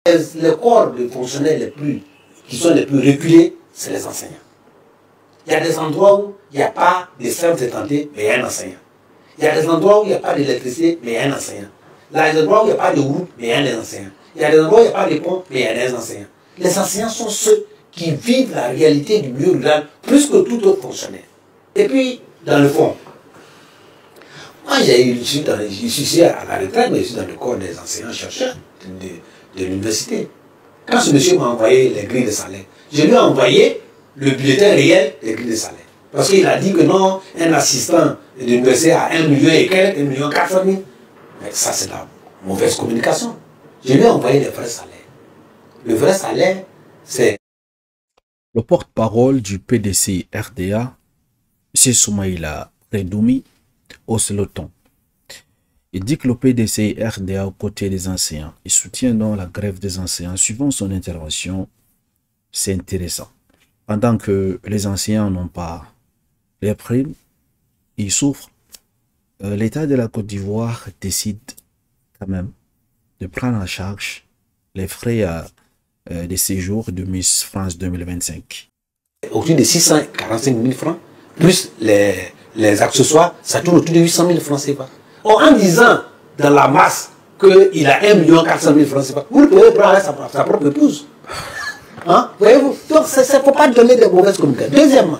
Les corps de fonctionnaires qui sont les plus reculés, c'est les enseignants. Il y a des endroits où il n'y a pas de centres de santé, mais il y a un enseignant. Il y a des endroits où il n'y a pas d'électricité, mais il y a un enseignant. Il y a des endroits où il n'y a pas de route, mais il y a des enseignants. Il y a des endroits où il n'y a pas de pont, mais il y a des enseignants. Les enseignants sont ceux qui vivent la réalité du milieu rural plus que tout autre fonctionnaire. Et puis, dans le fond, moi je suis ici à la retraite, mais je suis dans le corps des enseignants-chercheurs de l'université. Quand ce monsieur m'a envoyé les grilles de salaire, je lui ai envoyé le bulletin réel des grilles de salaire. Parce qu'il a dit que non, un assistant de l'université a 1 million et quelques, 1,4 million. Mais ça, c'est la mauvaise communication. Je lui ai envoyé les vrais salaires. Le vrai salaire, c'est... Le porte-parole du PDC RDA, M. Soumaïla Redoumi, hausse le ton. Il dit que le PDC RDA aux côtés des enseignants, il soutient donc la grève des enseignants. Suivant son intervention, c'est intéressant. Pendant que les enseignants n'ont pas les primes, ils souffrent. L'État de la Côte d'Ivoire décide quand même de prendre en charge les frais de séjour de Miss France 2025. Autour de 645 000 francs, plus les accessoires, ça tourne autour de 800 000 francs CFA. Or, en disant dans la masse qu'il a 1,4 million francs CFA, vous le pouvez prendre avec sa propre épouse. Hein? Voyez-vous? Donc, il ne faut pas donner de mauvaises communications. Deuxièmement,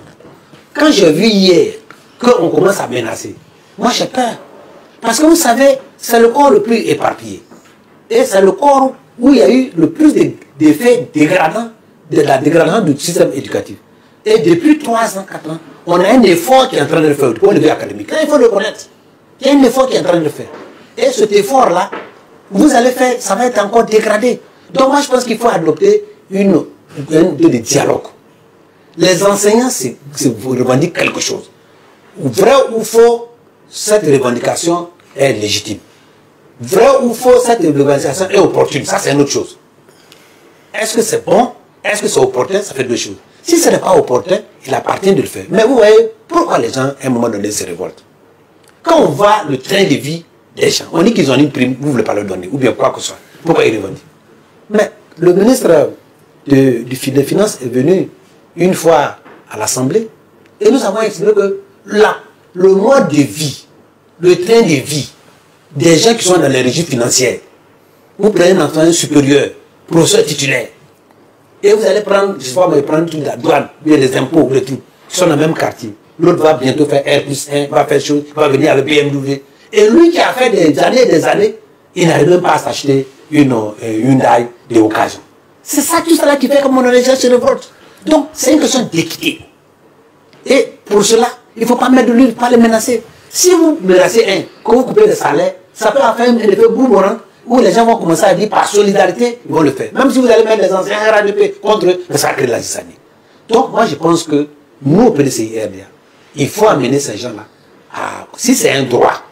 quand j'ai vu hier qu'on commence à menacer, moi j'ai peur. Parce que vous savez, c'est le corps le plus éparpillé. Et c'est le corps où il y a eu le plus d'effets dégradants, de la dégradation du système éducatif. Et depuis 3 ans, 4 ans, on a un effort qui est en train de faire au point de vue académique. Il faut le connaître. Il y a un effort qui est en train de faire. Et cet effort-là, vous allez faire, ça va être encore dégradé. Donc moi je pense qu'il faut adopter un dialogue. Les enseignants revendiquent quelque chose. Vrai ou faux, cette revendication est légitime. Vrai ou faux, cette revendication est opportune. Ça, c'est une autre chose. Est-ce que c'est bon? Est-ce que c'est opportun? Ça fait deux choses. Si ce n'est pas opportun, il appartient de le faire. Mais vous voyez, pourquoi les gens, à un moment donné, se révoltent? Quand on voit le train de vie des gens, on dit qu'ils ont une prime, vous ne voulez pas leur donner, ou bien quoi que ce soit. Pourquoi ils revendiquent? Mais le ministre des Finances est venu une fois à l'Assemblée et nous avons expliqué que le mode de vie, le train de vie des gens qui sont dans les régimes financières, vous prenez un enfant supérieur, professeur titulaire, et vous allez prendre, je sais pas, prendre toute la douane, bien les impôts, les trucs, qui sont dans le même quartier. L'autre va bientôt faire R+1, va faire chose, va venir avec BMW. Et lui qui a fait des années, il n'arrive même pas à s'acheter une Hyundai d'occasion. C'est ça, tout cela qui fait que mon gens se révolte. Donc, c'est une question d'équité. Et pour cela, il ne faut pas mettre de lui, pas les menacer. Si vous menacez un, quand vous coupez le salaire, ça peut faire un effet boomerang où les gens vont commencer à dire par solidarité, ils vont le faire. Même si vous allez mettre les anciens RADP contre eux, ça crée de la zizanie. Donc, moi, je pense que nous, au PDCI RDA, il faut amener ces gens-là à, si c'est un droit,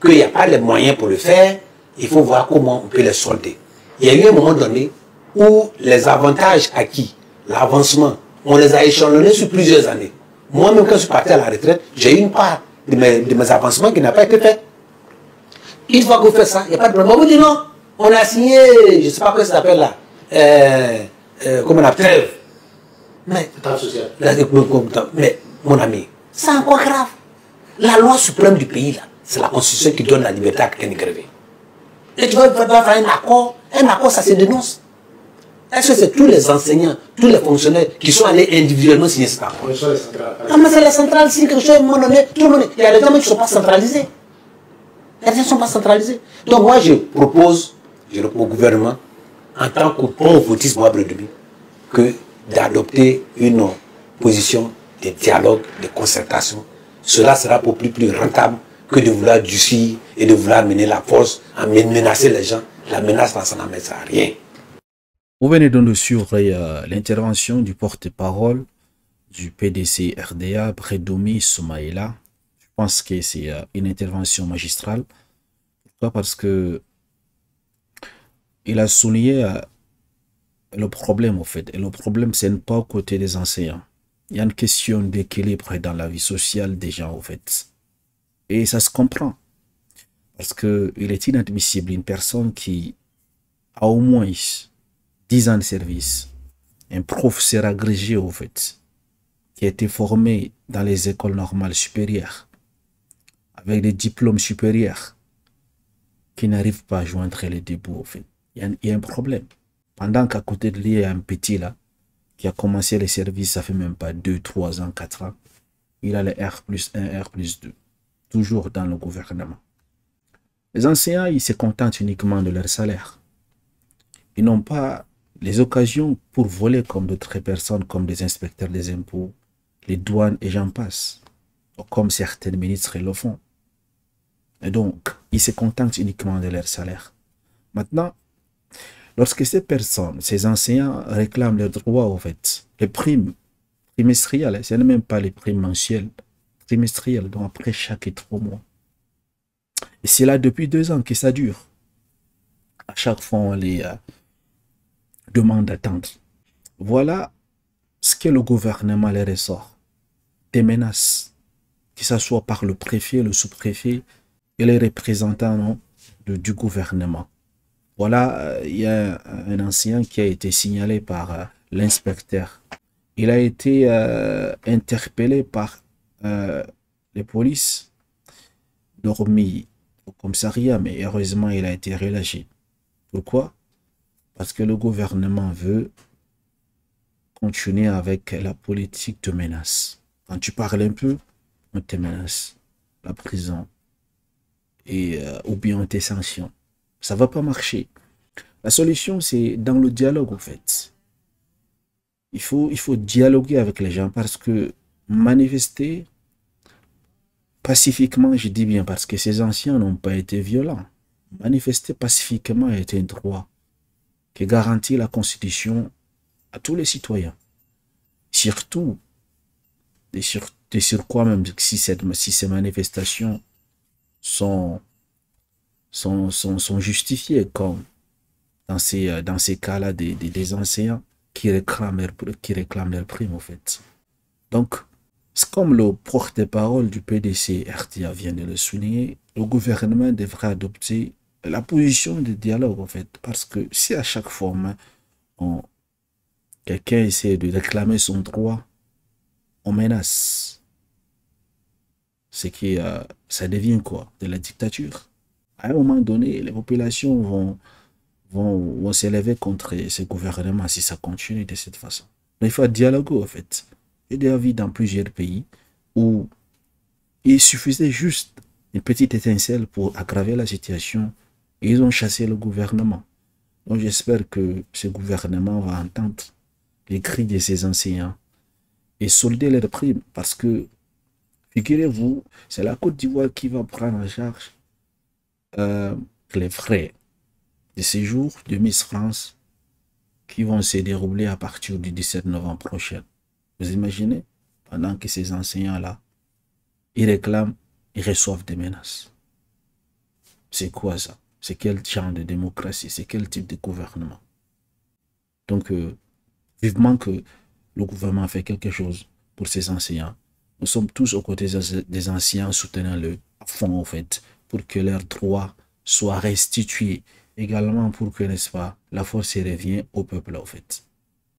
qu'il n'y a pas les moyens pour le faire, il faut voir comment on peut les solder. Il y a eu un moment donné où les avantages acquis, l'avancement, on les a échelonnés sur plusieurs années. Moi-même, quand je suis parti à la retraite, j'ai eu une part de mes avancements qui n'a pas été faite. Une fois que vous faites ça, il n'y a pas de problème. On vous dit non, on a signé, je ne sais pas quoi ça s'appelle là, comment on appelle, trêve. Mais, mais, mon ami, c'est encore grave. La loi suprême du pays, là, c'est la constitution qui donne la liberté à quelqu'un de gréver. Et tu vas faire un accord, ça se dénonce. Est-ce que c'est tous les enseignants, tous les fonctionnaires qui sont allés individuellement signer cet accord? Ah, mais c'est les centrales, si quelque chose, à un moment donné, tout le monde, il y a des gens qui ne sont pas centralisés. Les gens ne sont pas centralisés. Donc moi, je propose au gouvernement, en tant que bon votiste que d'adopter une position de dialogue, de concertation. Cela sera pour plus rentable que de vouloir durcir et de vouloir mener la force, à menacer les gens. La menace, ça n'amène à rien. Vous venez donc de suivre l'intervention du porte-parole du PDC RDA, Redoumi Soumaïla. Je pense que c'est une intervention magistrale. Pourquoi? Parce que il a souligné le problème, en fait. Et le problème, ce n'est pas au côté des enseignants. Il y a une question d'équilibre dans la vie sociale des gens, en fait. Et ça se comprend. Parce qu'il est inadmissible une personne qui a au moins 10 ans de service, un professeur agrégé au fait, qui a été formé dans les écoles normales supérieures, avec des diplômes supérieurs, qui n'arrive pas à joindre les deux bouts au fait. Il y a un problème. Pendant qu'à côté de lui, il y a un petit là, qui a commencé les services, ça fait même pas 2, 3 ans, 4 ans. Il a le R+1, R+2, toujours dans le gouvernement. Les enseignants, ils se contentent uniquement de leur salaire. Ils n'ont pas les occasions pour voler comme d'autres personnes, comme des inspecteurs des impôts, les douanes et j'en passe, comme certains ministres le font. Et donc, ils se contentent uniquement de leur salaire. Maintenant, lorsque ces personnes, ces enseignants réclament leurs droits, au fait, les primes trimestrielles, ce n'est même pas les primes mensuelles, trimestrielles, donc après chaque 3 mois. Et c'est là depuis 2 ans que ça dure. À chaque fois, on les demande d'attendre. Voilà ce que le gouvernement les ressort. Des menaces, que ce soit par le préfet, le sous-préfet et les représentants non, du gouvernement. Voilà, il y a un ancien qui a été signalé par l'inspecteur. Il a été interpellé par les polices, dormi au commissariat, mais heureusement, il a été relâché. Pourquoi? Parce que le gouvernement veut continuer avec la politique de menace. Quand tu parles un peu, on te menace. La prison. Ou bien on te sanctionne. Ça ne va pas marcher. La solution, c'est dans le dialogue, en fait. Il faut dialoguer avec les gens parce que manifester pacifiquement, je dis bien parce que ces anciens n'ont pas été violents. Manifester pacifiquement est un droit qui garantit la Constitution à tous les citoyens. Surtout, et sur quoi même si ces manifestations sont justifiées, comme dans ces cas-là des enseignants qui réclament leur prime, en fait. Donc, c'est comme le porte-parole du PDC RTA vient de le souligner, le gouvernement devrait adopter la position de dialogue, en fait. Parce que si à chaque fois, quelqu'un essaie de réclamer son droit, on menace. C'est que ça devient quoi? De la dictature. À un moment donné, les populations vont s'élever contre ce gouvernement si ça continue de cette façon. Mais il faut dialoguer, en fait. J'ai déjà vu dans plusieurs pays où il suffisait juste une petite étincelle pour aggraver la situation et ils ont chassé le gouvernement. Donc j'espère que ce gouvernement va entendre les cris de ces enseignants et solder leurs primes parce que, figurez-vous, c'est la Côte d'Ivoire qui va prendre en charge les frais de séjour de Miss France qui vont se dérouler à partir du 17 novembre prochain. Vous imaginez? Pendant que ces enseignants-là, ils réclament, ils reçoivent des menaces. C'est quoi ça? C'est quel genre de démocratie? C'est quel type de gouvernement? Donc, vivement que le gouvernement fait quelque chose pour ces enseignants. Nous sommes tous aux côtés des anciens, soutenant-le à fond, en fait, pour que leurs droits soient restitués. Également pour que, n'est-ce pas, la force revient au peuple, en fait.